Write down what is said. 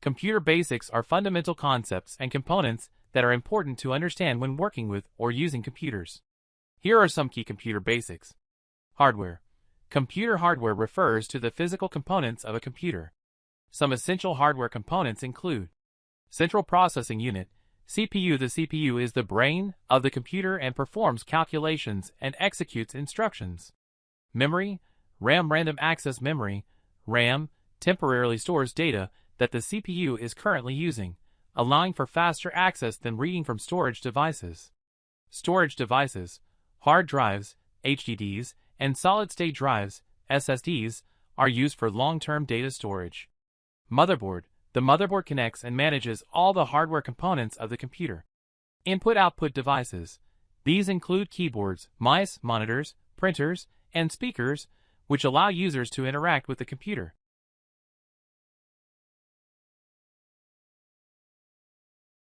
Computer basics are fundamental concepts and components that are important to understand when working with or using computers. Here are some key computer basics. Hardware. Computer hardware refers to the physical components of a computer. Some essential hardware components include Central Processing Unit, CPU. The CPU is the brain of the computer and performs calculations and executes instructions. Memory, RAM. Random access memory, RAM, temporarily stores data that the CPU is currently using, allowing for faster access than reading from storage devices. Storage devices, hard drives, HDDs, and solid-state drives, SSDs, are used for long-term data storage. Motherboard. The motherboard connects and manages all the hardware components of the computer. Input-output devices. These include keyboards, mice, monitors, printers, and speakers, which allow users to interact with the computer.